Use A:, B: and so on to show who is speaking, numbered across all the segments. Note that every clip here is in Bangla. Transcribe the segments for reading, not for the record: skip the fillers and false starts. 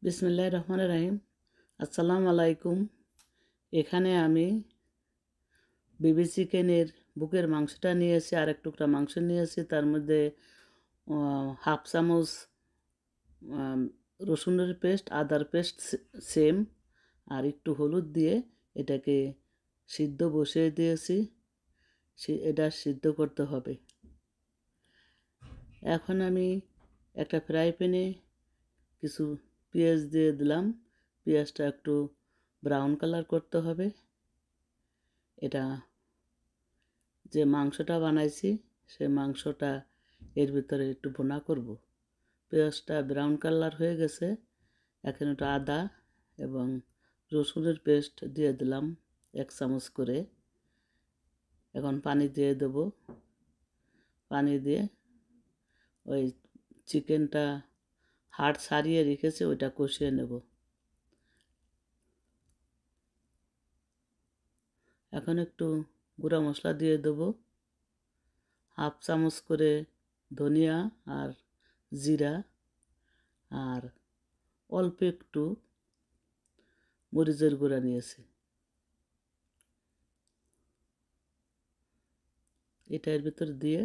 A: বিসমিল্লাহির রহমানির রহিম। আসসালামু আলাইকুম। এখানে আমি বেবি চিকেনের বুকের মাংসটা নিয়েছি, আর এক টুকরা মাংস নিয়েছি। তার মধ্যে হাফ চামচ রসুনের পেস্ট, আদার পেস্ট সেম, আর একটু হলুদ দিয়ে এটাকে সিদ্ধ বসিয়ে দিয়েছি। এটা সিদ্ধ করতে হবে। এখন আমি একটা ফ্রাই প্যানে কিছু পেঁয়াজ দিয়ে দিলাম। পেঁয়াজটা একটু ব্রাউন কালার করতে হবে। এটা যে মাংসটা বানাইছি সেই মাংসটা এর ভিতরে একটু ভুনা করব। পেঁয়াজটা ব্রাউন কালার হয়ে গেছে। এখন একটু আদা এবং রসুনের পেস্ট দিয়ে দিলাম 1 চামচ করে। এখন পানি দিয়ে দেব। পানি দিয়ে ওই চিকেনটা হাড় ছাড়িয়ে রেখেছে ওইটা কষিয়ে নেব। এখন একটু গুঁড়া মশলা দিয়ে দেব, হাফ চামচ করে ধনিয়া আর জিরা, আর অল্প একটু মরিচের গুঁড়া নিয়েছি। এটার ভিতর দিয়ে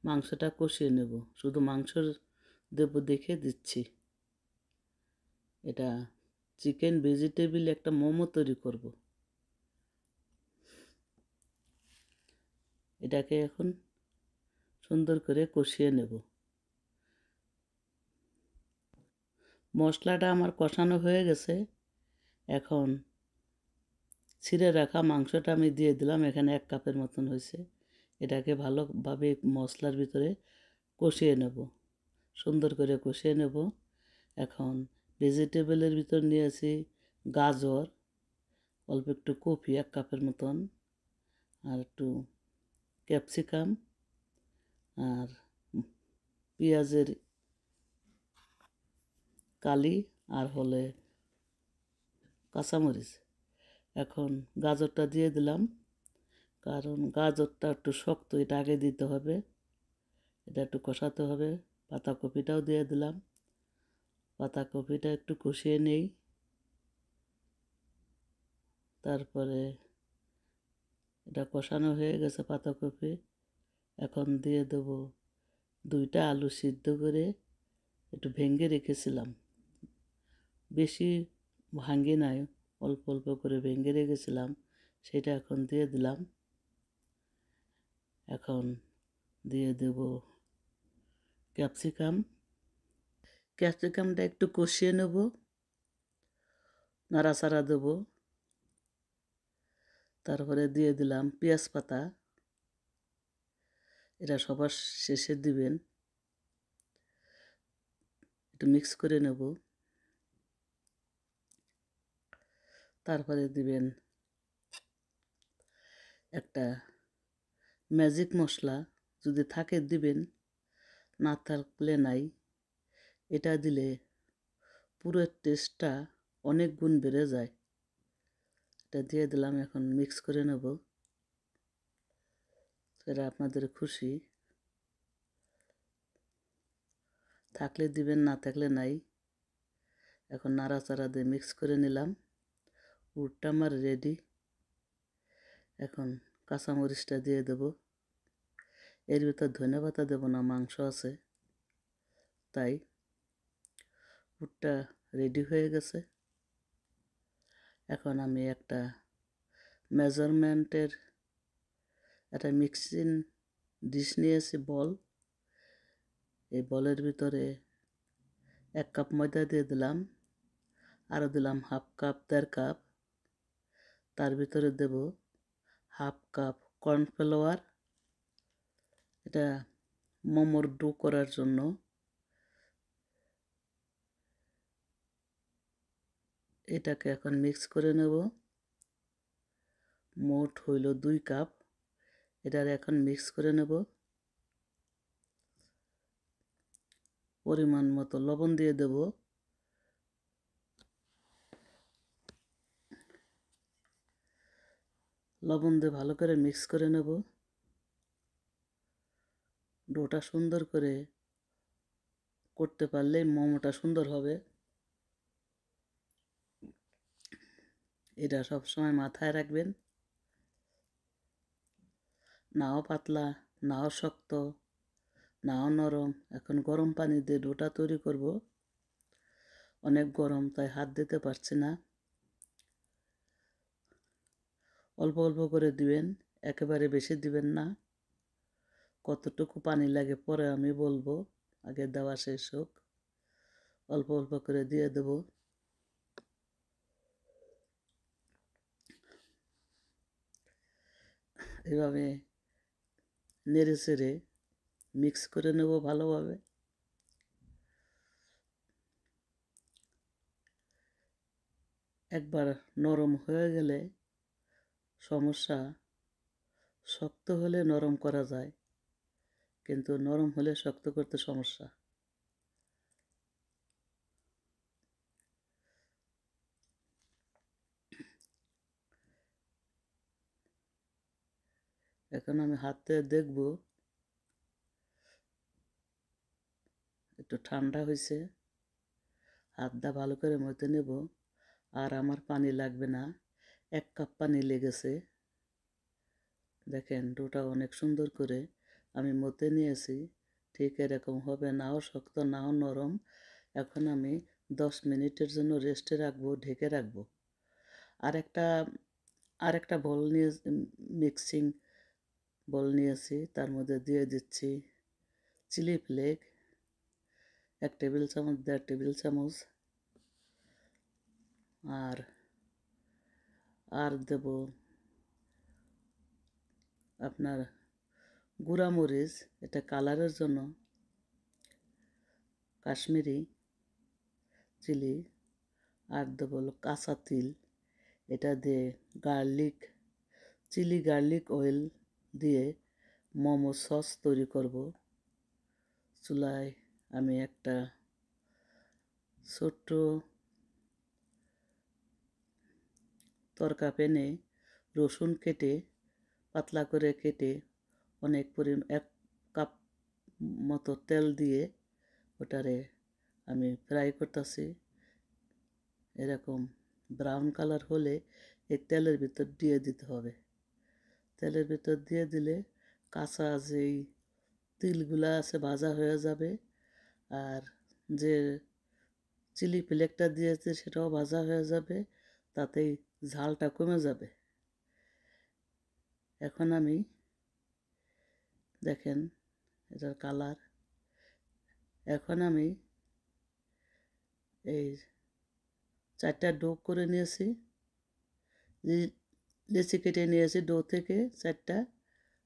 A: মাংসটা কষিয়ে নেব। শুধু মাংস দেব দেখে দিচ্ছি। এটা চিকেন ভেজিটেবিল একটা মোমো তৈরি করব। এটাকে এখন সুন্দর করে কষিয়ে নেব। মশলাটা আমার কষানো হয়ে গেছে। এখন ছিঁড়ে রাখা মাংসটা আমি দিয়ে দিলাম। এখানে 1 কাপের মতন হয়েছে। এটাকে ভালোভাবে মশলার ভিতরে কষিয়ে নেব, সুন্দর করে কষিয়ে নেব। এখন ভেজিটেবলের ভিতর নিয়েছি গাজর, অল্প একটু কপি 1 কাপের মতন, আর একটু ক্যাপসিকাম, আর পেঁয়াজের কালি, আর হলে কাঁচামরিচ। এখন গাজরটা দিয়ে দিলাম, কারণ গাজরটা একটু শক্ত, এটা আগে দিতে হবে। এটা একটু কষাতে হবে। পাতাকপিটাও দিয়ে দিলাম। পাতাকপিটা একটু কষিয়ে নেই। তারপরে এটা কষানো হয়ে গেছে পাতাকপি। এখন দিয়ে দেব 2টা আলু সিদ্ধ করে একটু ভেঙে রেখেছিলাম। বেশি ভাঙি নাই, অল্প অল্প করে ভেঙে রেখেছিলাম, সেটা এখন দিয়ে দিলাম। এখন দিয়ে দেব ক্যাপসিকাম। ক্যাপসিকামটা একটু কষিয়ে নেব, নাড়াচাড়া দেব। তারপরে দিয়ে দিলাম পেঁয়াজ পাতা। এটা সবার শেষে দিবেন। একটু মিক্স করে নেব। তারপরে দিবেন একটা ম্যাজিক মশলা, যদি থাকে দিবেন, না থাকলে নাই। এটা দিলে পুরো টেস্টটা অনেক গুণ বেড়ে যায়। এটা দিয়ে দিলাম। এখন মিক্স করে নেব। এটা আপনাদের খুশি, থাকলে দিবেন, না থাকলে নাই। এখন নাড়াচাড়া দিয়ে মিক্স করে নিলাম। পুরটা আমার রেডি। এখন কাঁচামরিচটা দিয়ে দেব। এর ভিতর ধনেপাতা দেব না, মাংস আছে তাই। পুরটা রেডি হয়ে গেছে। এখন আমি একটা মেজারমেন্টের একটা মিক্সিং ডিশ নিয়েছি, বল। এই বলের ভিতরে 1 কাপ ময়দা দিয়ে দিলাম, আরও দিলাম হাফ কাপ, 1.5 কাপ। তার ভিতরে দেব হাফ কাপ কর্নফ্লাওয়ার। এটা মোমোর ডো করার জন্য। এটাকে এখন মিক্স করে নেব। মোট হইল 2 কাপ। এটার এখন মিক্স করে নেব। পরিমাণ মতো লবণ দিয়ে দেব। লবণ দিয়ে ভালো করে মিক্স করে নেব। ডোটা সুন্দর করে করতে পারলে মোমোটা সুন্দর হবে। এটা সবসময় মাথায় রাখবেন। নাও পাতলা, নাও শক্ত, নাও নরম। এখন গরম পানি দিয়ে ডোটা তৈরি করব। অনেক গরম, তাই হাত দিতে পারছি না। অল্প অল্প করে দিবেন, একেবারে বেশি দিবেন না। কতটুকু পানি লাগে পরে আমি বলবো, আগে দেওয়া শেষ হোক। অল্প অল্প করে দিয়ে দেব। এভাবে নেড়ে চেড়ে মিক্স করে নেব ভালোভাবে। একবার নরম হয়ে গেলে সমস্যা, শক্ত হলে নরম করা যায়, কিন্তু নরম হলে শক্ত করতে সমস্যা। এখন আমি হাতে দেখব, একটু ঠান্ডা হয়েছে। হাতটা ভালো করে মতে নেব। আর আমার পানি লাগবে না, 1 কাপ পানি লেগেছে। দেখেন ডোটা অনেক সুন্দর করে আমি মতে নিয়েছি। ঠিক এরকম হবে, নাও শক্ত নাও নরম। এখন আমি 10 মিনিটের জন্য রেস্টে রাখবো, ঢেকে রাখবো। আরেকটা বল নিয়ে, মিক্সিং বল নিয়েছি, তার মধ্যে দিয়ে দিচ্ছি চিলি ফ্লেক 1 টেবিল চামচ, 1.5 টেবিল চামচ। আর দেব আপনার গুঁড়া মরিচ, এটা কালারের জন্য, কাশ্মীরি চিলি। আর দেব কাঁচা তিল। এটা দিয়ে চিলি গার্লিক অয়েল দিয়ে মোমো সস তৈরি করব। চুলায় আমি একটা ছোট্ট তরকা প্যানে রসুন কেটে, পাতলা করে কেটে, অনেক 1 কাপ মতো তেল দিয়ে ওটারে আমি ফ্রাই করতেছি। এরকম ব্রাউন কালার হলে এই তেলের ভিতর দিয়ে দিতে হবে। তেলের ভিতর দিয়ে দিলে কাঁচা যেই তিলগুলা আছে ভাজা হয়ে যাবে, আর যে চিলি ফ্লেকটা দিয়েছে সেটাও ভাজা হয়ে যাবে, তাতেই ঝালটা কমে যাবে। এখন আমি দেখেন এটার কালার। এখন আমি এই 4টা ডো করে নিয়েছি, লেচি কেটে নিয়েছি ডো থেকে 4টা,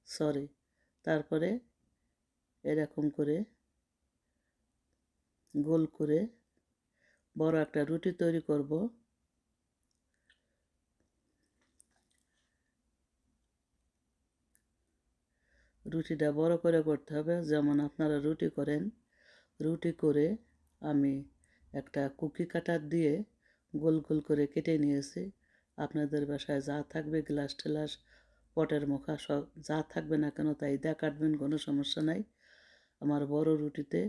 A: সরি। তারপরে এরকম করে গোল করে বড় একটা রুটি তৈরি করব। রুটিটা বড় করে করতে হবে, যেমন আপনারা রুটি করেন। রুটি করে আমি একটা কুকি কাটার দিয়ে গোল গোল করে কেটে নিয়েছি। আপনাদের বাসায় যা থাকবে, গ্লাস টেলাস, পটের মুখা, সব যা থাকবে না কেন তাই দিয়ে কাটবেন, কোনো সমস্যা নাই। আমার বড় রুটিতে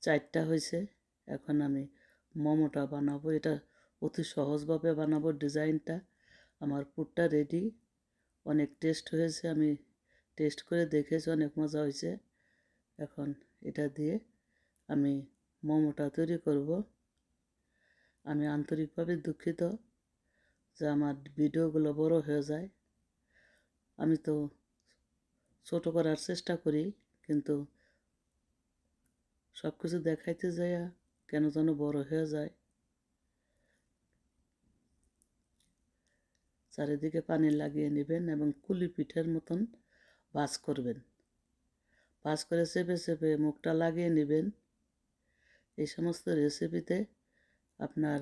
A: 4টা হয়েছে। এখন আমি মোমোটা বানাবো। এটা অতি সহজভাবে বানাবো। ডিজাইনটা, আমার পুরটা রেডি। অনেক টেস্ট হয়েছে, আমি টেস্ট করে দেখেছি, অনেক মজা হয়েছে। এখন এটা দিয়ে আমি মোমোটা তৈরি করব। আমি আন্তরিকভাবে দুঃখিত যে আমার ভিডিওগুলো বড় হয়ে যায়। আমি তো ছোট করার চেষ্টা করি, কিন্তু সব কিছু দেখাইতে যাইয়া কেন যেন বড় হয়ে যায়। চারিদিকে পানি লাগিয়ে নেবেন এবং কুলি পিঠের মতন ভাঁজ করবেন। ভাঁজ করে চেপে চেপে মুখটা লাগিয়ে নেবেন। এই সমস্ত রেসিপিতে আপনার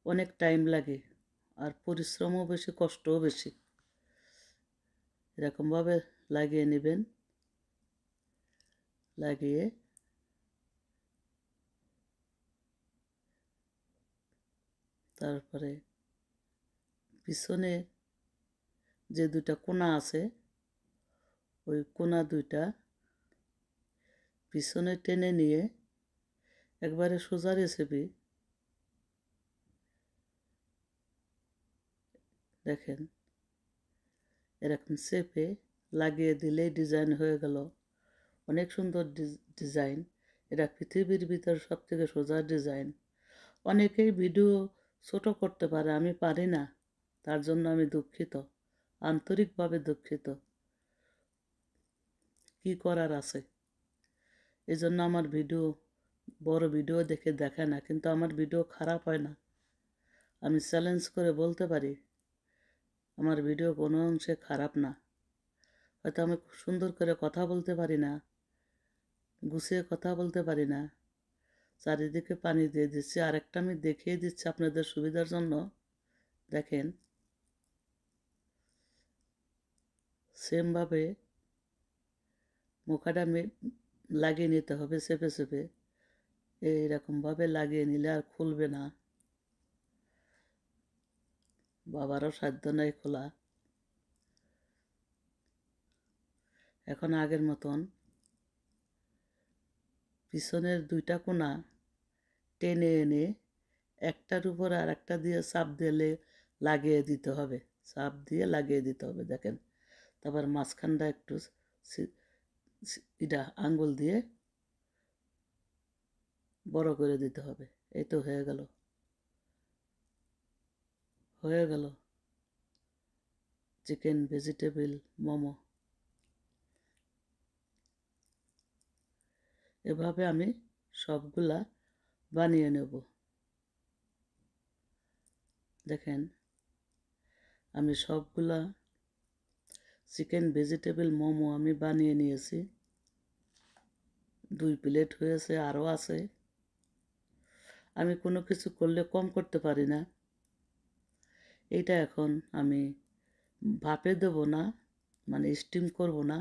A: অনেক টাইম লাগে, আর পরিশ্রমও বেশি, কষ্টও বেশি। এরকমভাবে লাগিয়ে নেবেন। লাগিয়ে তারপরে পিছনে যে 2টা কোণা আছে, ওই কোণা 2টা পিছনে টেনে নিয়ে, একবারে সোজা রেসিপি, দেখেন এরকম চেপে লাগিয়ে দিলেই ডিজাইন হয়ে গেল। অনেক সুন্দর ডিজাইন। এটা পৃথিবীর ভিতর সবথেকে সোজা ডিজাইন। অনেকেই ভিডিও ছোট করতে পারে, আমি পারি না, তার জন্য আমি দুঃখিত, আন্তরিকভাবে দুঃখিত। কি করার আছে? এই জন্য আমার ভিডিও বড় ভিডিও দেখে দেখে না, কিন্তু আমার ভিডিও খারাপ হয় না। আমি চ্যালেঞ্জ করে বলতে পারি আমার ভিডিও কোনো অংশে খারাপ না। হয়তো আমি খুব সুন্দর করে কথা বলতে পারি না, গুছিয়ে কথা বলতে পারি না। চারিদিকে পানি দিয়ে দিচ্ছি, আরেকটা আমি দেখিয়ে দিচ্ছি আপনাদের সুবিধার জন্য। দেখেন সেমভাবে মুখাটা লাগিয়ে নিতে হবে, চেপে চেপে এইরকমভাবে লাগিয়ে নিলে আর খুলবে না। বাবারও সাধ্য নাই খোলা। এখন আগের মতন পিছনের দুইটা কোণা টেনে এনে একটার উপর আর একটা দিয়ে চাপ দিলে লাগিয়ে দিতে হবে, চাপ দিয়ে লাগিয়ে দিতে হবে। দেখেন তারপর মাঝখানটা একটু এটা আঙ্গুল দিয়ে বড় করে দিতে হবে। এই তো হয়ে গেল, হয়ে গেল চিকেন ভেজিটেবল মোমো। এভাবে আমি সবগুলা বানিয়ে নেব। দেখেন আমি সবগুলা চিকেন ভেজিটেবল মোমো আমি বানিয়ে নিয়েছি। 2 প্লেট হয়েছে, আরও আছে। আমি কোনো কিছু করলে কম করতে পারি না। এইটা এখন আমি ভাপে দেব না, মানে স্টিম করব না।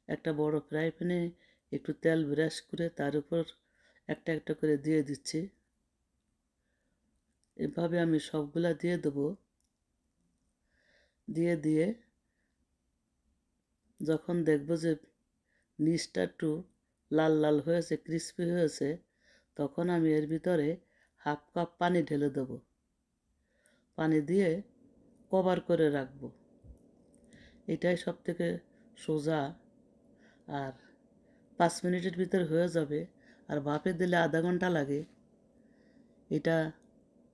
A: একটা বড় ফ্রাই প্যানে একটু তেল ব্রাশ করে তার উপর একটা একটা করে দিয়ে দিচ্ছি। এভাবে আমি সবগুলা দিয়ে দেবো। দিয়ে যখন দেখব যে নিচটা একটু লাল লাল হয়েছে, ক্রিস্পি হয়েছে, তখন আমি এর ভিতরে 1/2 কাপ পানি ঢেলে দেব। পানি দিয়ে কভার করে রাখব। এটাই সবথেকে সোজা। আর 5 মিনিটের ভিতর হয়ে যাবে। আর ভাপে দিলে আধা ঘন্টা লাগে। এটা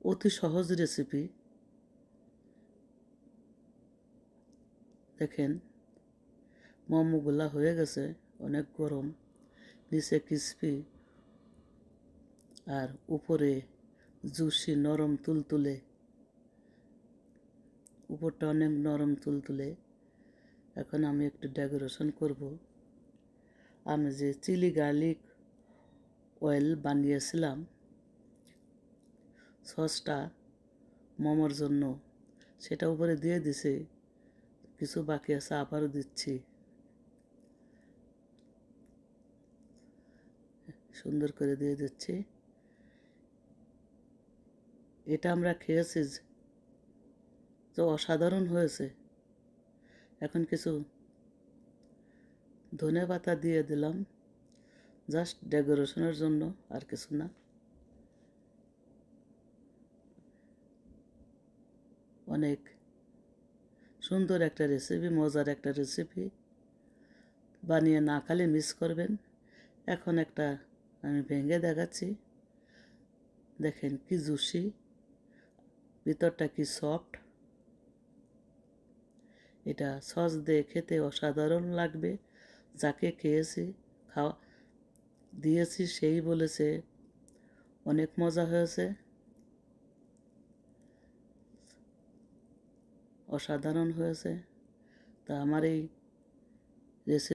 A: অতি সহজ রেসিপি। দেখেন মোমোগুলা হয়ে গেছে, অনেক গরম, নিচে ক্রিস্পি আর উপরে জুসি নরম তুলতুলে, উপরটা অনেক নরম তুলতুলে। এখন আমি একটু ডেকোরেশন করব। আমি যে চিলি গার্লিক অয়েল বানিয়েছিলাম সসটা মোমোর জন্য, সেটা উপরে দিয়ে দিছি। কিছু বাকি আছে, আবারও দিচ্ছি। সুন্দর করে দিয়ে দিচ্ছি। এটা আমরা খেয়েছি, তো অসাধারণ হয়েছে। এখন কিছু ধনেপাতা দিয়ে দিলাম, জাস্ট ডেকোরেশনের জন্য, আর কিছু না। অনেক সুন্দর একটা রেসিপি, মজার একটা রেসিপি। বানিয়ে না খালি মিস করবেন। এখন একটা আমি ভেঙে দেখাচ্ছি। দেখেন কি জুসি, ভিতরটা কি সফট। এটা সস দিয়ে খেতে অসাধারণ লাগবে। যাকে খাওয়া দিয়েছি সেই বলেছে অনেক মজা হয়েছে, অসাধারণ হয়েছে। তা আমার এই রেসিপি